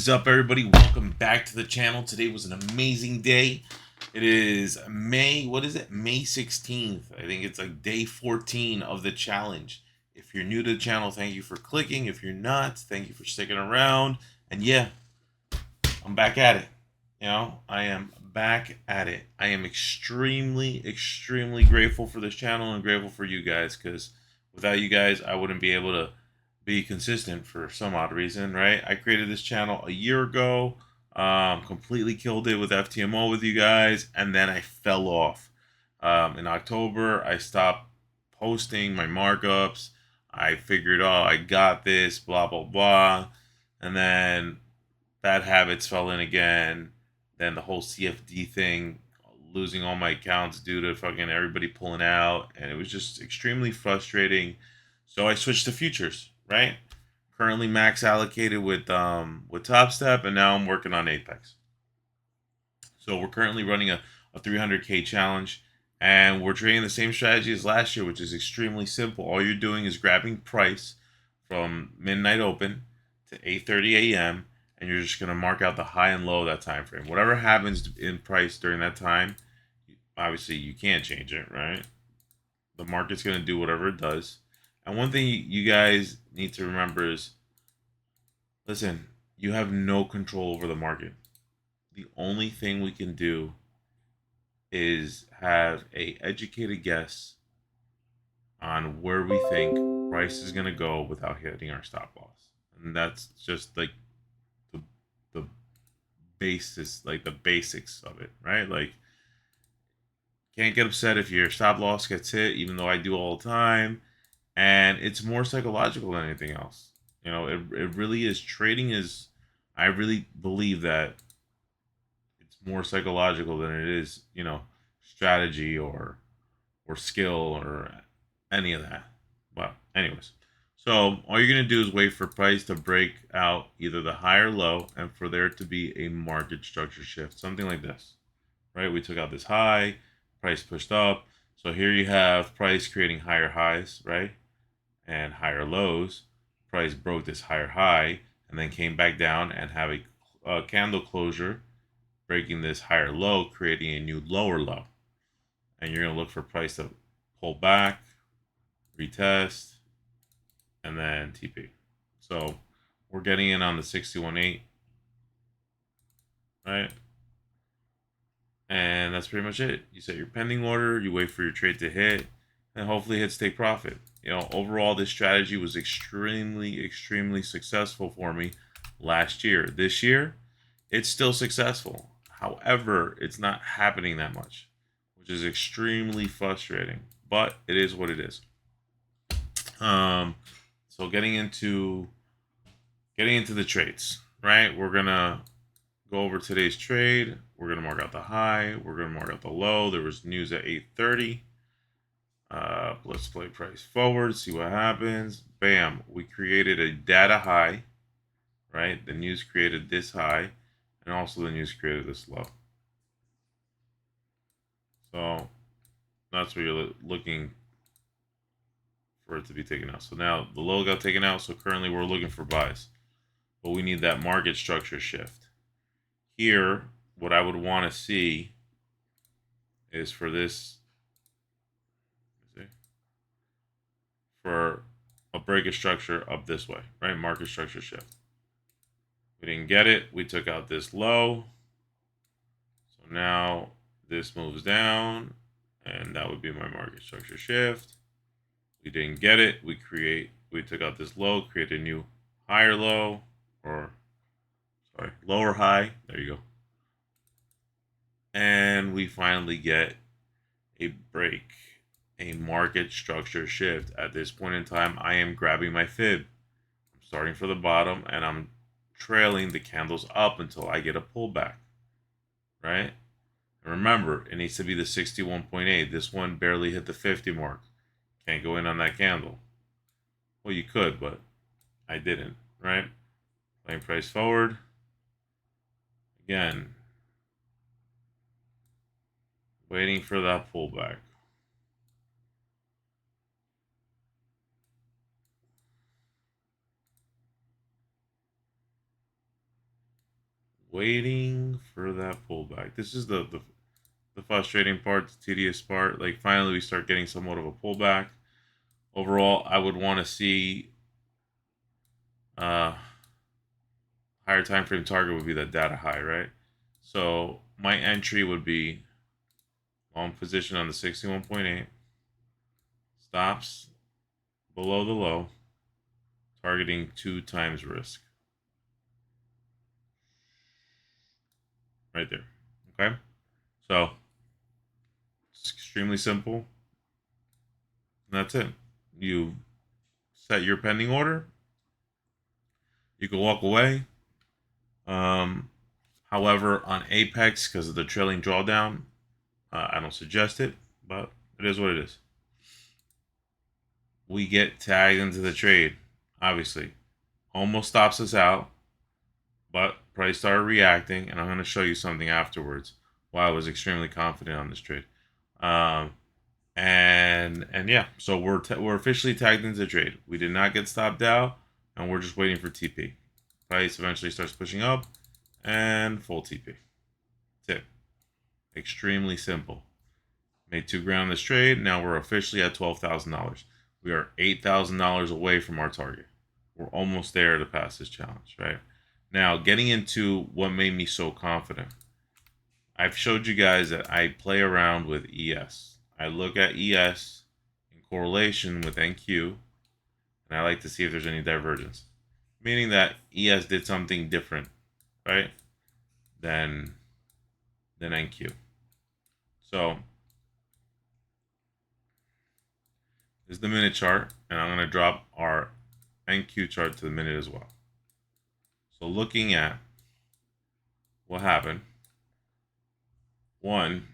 is up, everybody? Welcome back to the channel. Today was an amazing day. It is May 16th. I think it's like day 14 of the challenge. If you're new to the channel, thank you for clicking. If you're not, thank you for sticking around. And yeah, I'm back at it. I am back at it. I am extremely grateful for this channel and grateful for you guys, because without you guys, I wouldn't be able to be consistent for some odd reason, right? I created this channel a year ago, completely killed it with FTMO with you guys, and then I fell off. In October, I stopped posting my markups. I figured, oh, I got this, blah, blah, blah. And then bad habits fell in again. Then the whole CFD thing, losing all my accounts due to fucking everybody pulling out. And it was just extremely frustrating. So I switched to futures, right? Currently max allocated with Top Step, and now I'm working on Apex. So we're currently running a 300K challenge, and we're trading the same strategy as last year, which is extremely simple. All you're doing is grabbing price from midnight open to 8:30 a.m. and you're just gonna mark out the high and low of that time frame. Whatever happens in price during that time, obviously you can't change it, right? The market's gonna do whatever it does. And one thing you guys need to remember is, listen, you have no control over the market. The only thing we can do is have a educated guess on where we think price is going to go without hitting our stop loss. And that's just like the basis, like the basics of it, right? Like, can't get upset if your stop loss gets hit, even though I do all the time. And it's more psychological than anything else. It really is. Trading is, I really believe that it's more psychological than it is, strategy or skill or any of that. But anyways, so all you're gonna do is wait for price to break out either the high or low, and for there to be a market structure shift, something like this, right? We took out this high, price pushed up. So here you have price creating higher highs, right? And higher lows. Price broke this higher high and then came back down and have a candle closure, breaking this higher low, creating a new lower low. And you're going to look for price to pull back, retest, and then TP. So we're getting in on the 61.8, right? And that's pretty much it. You set your pending order, you wait for your trade to hit, and hopefully hits take profit. Overall, this strategy was extremely successful for me last year. This year, it's still successful. However, it's not happening that much, which is extremely frustrating, but it is what it is. So getting into the trades, right? We're gonna go over today's trade. We're gonna mark out the high. We're gonna mark out the low. There was news at 8:30. Let's play price forward, see what happens. Bam, we created a data high, right? The news created this high, and also the news created this low. So that's what you're looking for it to be taken out. So now the low got taken out, so currently we're looking for buys. But we need that market structure shift. Here, what I would want to see is for this, for a breaker structure up this way, right? Market structure shift. We didn't get it. We took out this low. So now this moves down, and that would be my market structure shift. We didn't get it. We took out this low, create a new higher low, or sorry, lower high. There you go. And we finally get a break, a market structure shift. At this point in time, I am grabbing my fib. I'm starting for the bottom, and I'm trailing the candles up until I get a pullback, right? And remember, it needs to be the 61.8. This one barely hit the 50 mark. Can't go in on that candle. Well, you could, but I didn't, right? Playing price forward. Again, waiting for that pullback. waiting for that pullback. This is the frustrating part, the tedious part. Like finally we start getting somewhat of a pullback. Overall, I would want to see higher time frame target would be that data high, right? So my entry would be long position on the 61.8, stops below the low, targeting 2 times risk. Right there. Okay? So it's extremely simple. And that's it. You set your pending order. You can walk away. However, on Apex, because of the trailing drawdown, I don't suggest it, but it is what it is. We get tagged into the trade, obviously. Almost stops us out, but price started reacting, and I'm going to show you something afterwards why I was extremely confident on this trade. And yeah, so we're officially tagged into the trade. We did not get stopped out, and we're just waiting for TP. Price eventually starts pushing up, and full TP. That's it. Extremely simple. Made $2,000 on this trade. Now we're officially at $12,000. We are $8,000 away from our target. We're almost there to pass this challenge, right? Now, getting into what made me so confident. I've showed you guys that I play around with ES. I look at ES in correlation with NQ, and I like to see if there's any divergence. Meaning that ES did something different, right, than NQ. So this is the minute chart, and I'm going to drop our NQ chart to the minute as well. So looking at what happened, one,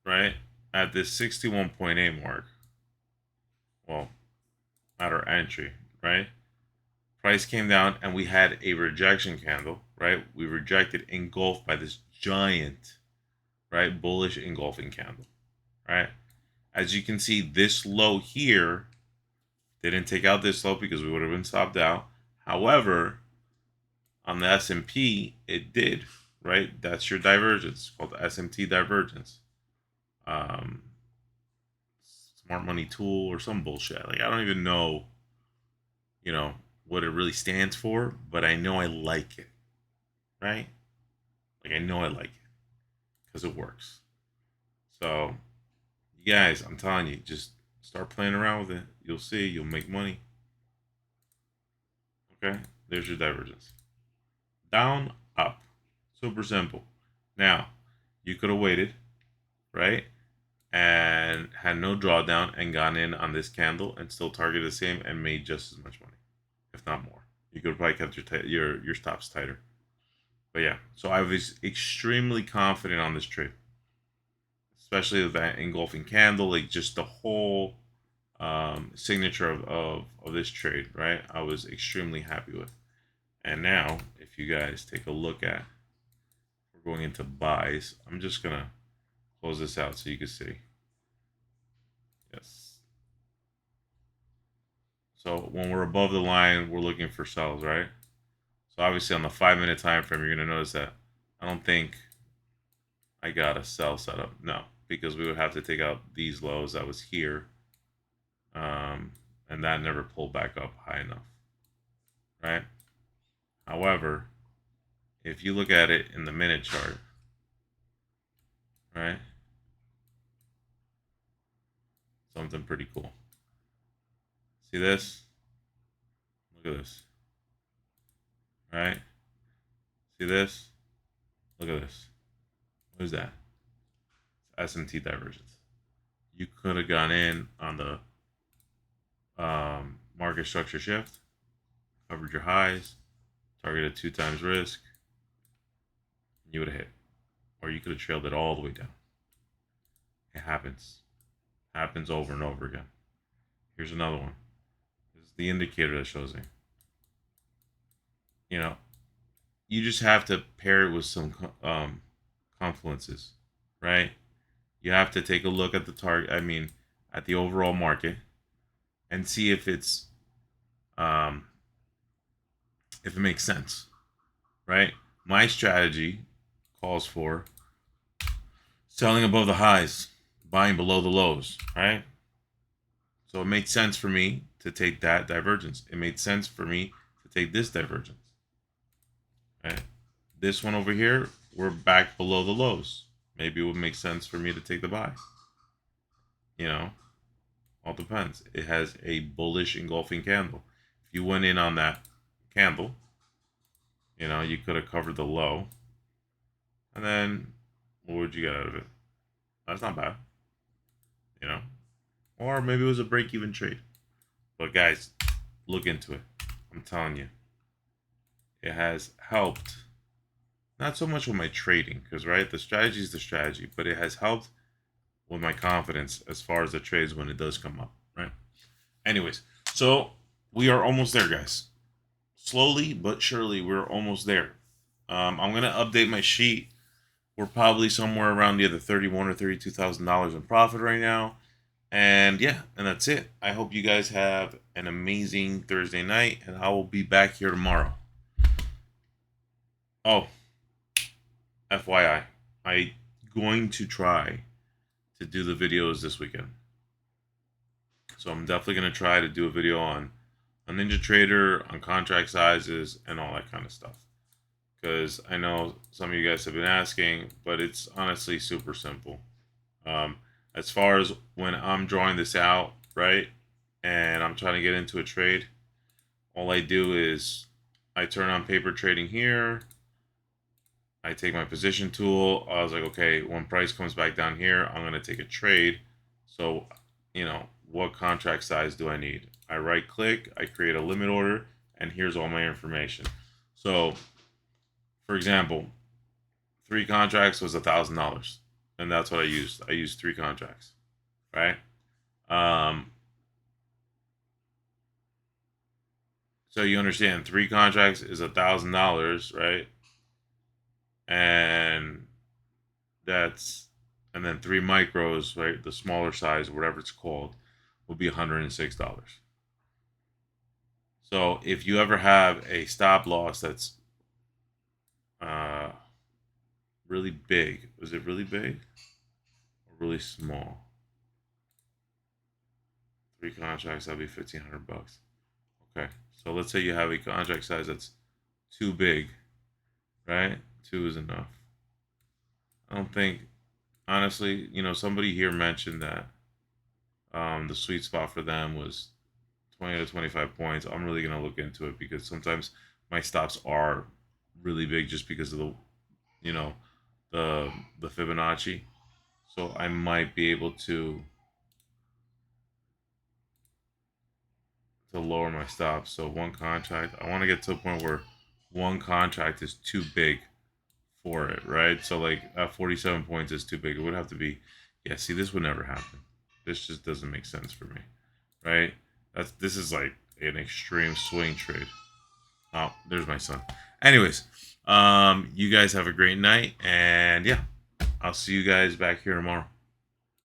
right, at this 61.8 mark, well, at our entry, right, price came down and we had a rejection candle, right? We rejected, engulfed by this giant, right, bullish engulfing candle, right? As you can see, this low here didn't take out this low because we would have been stopped out. However, on the S&P, it did, right? That's your divergence, called the SMT divergence. Smart money tool or some bullshit. Like, I don't even know, what it really stands for, but I know I like it, right? Like, I know I like it because it works. So, you guys, I'm telling you, just start playing around with it. You'll see, you'll make money. Okay, there's your divergence. Down, up. Super simple. Now, you could have waited, right? And had no drawdown and gone in on this candle and still targeted the same and made just as much money, if not more. You could have probably kept your stops tighter. But yeah, so I was extremely confident on this trade, especially with that engulfing candle, like just the whole signature of this trade, right? I was extremely happy with. And now, if you guys take a look at, we're going into buys. I'm just gonna close this out so you can see. Yes. So when we're above the line, we're looking for sells, right? So obviously on the 5-minute time frame, you're gonna notice that I don't think I got a sell set up. No, because we would have to take out these lows that was here. And that never pulled back up high enough, right? However, if you look at it in the minute chart, right? Something pretty cool. See this? Look at this. Right? See this? Look at this. What is that? It's SMT divergence. You could have gone in on the market structure shift, covered your highs, targeted 2 times risk, and you would have hit. Or you could have trailed it all the way down. It happens. Happens over and over again. Here's another one. This is the indicator that shows me. You just have to pair it with some confluences, right? You have to take a look at the target, at the overall market and see if it makes sense, right? My strategy calls for selling above the highs, buying below the lows, right? So it made sense for me to take that divergence. It made sense for me to take this divergence, right? This one over here, we're back below the lows. Maybe it would make sense for me to take the buy. You know, all depends. It has a bullish engulfing candle. If you went in on that candle, you know, you could have covered the low. And then what would you get out of it? That's not bad. You know? Or maybe it was a break-even trade. But guys, look into it. I'm telling you. It has helped. Not so much with my trading, because right, the strategy is the strategy, but it has helped with my confidence as far as the trades when it does come up, right? Anyways, so we are almost there, guys. Slowly but surely, we're almost there. I'm gonna update my sheet. We're probably somewhere around either $31,000 or $32,000 in profit right now, and yeah, and that's it. I hope you guys have an amazing Thursday night, and I will be back here tomorrow. Oh, FYI, I'm going to try to do the videos this weekend. So I'm definitely going to try to do a video on Ninja Trader, on contract sizes, and all that kind of stuff. Because I know some of you guys have been asking, but it's honestly super simple. As far as when I'm drawing this out, right, and I'm trying to get into a trade, all I do is I turn on paper trading here. I take my position tool. I was like, okay, when price comes back down here, I'm going to take a trade. So, you know, what contract size do I need? I right click, I create a limit order, and here's all my information. So, for example, 3 contracts was $1,000, and that's what I used. I used 3 contracts, right? So you understand, 3 contracts is $1,000, right? And then 3 micros, right? The smaller size, whatever it's called, will be $106. So if you ever have a stop loss that's really big, was it really big or really small? 3 contracts, that'd be $1,500. Okay, so let's say you have a contract size that's too big, right? 2 is enough. I don't think, honestly, you know, somebody here mentioned that the sweet spot for them was 20 to 25 points. I'm really going to look into it because sometimes my stops are really big just because of the, you know, the Fibonacci. So I might be able to lower my stops. So 1 contract, I want to get to a point where 1 contract is too big for it, right? So like 47 points is too big. It would have to be, yeah, see, this would never happen. This just doesn't make sense for me, right? This is like an extreme swing trade. Oh, there's my son. Anyways, you guys have a great night, and yeah, I'll see you guys back here tomorrow.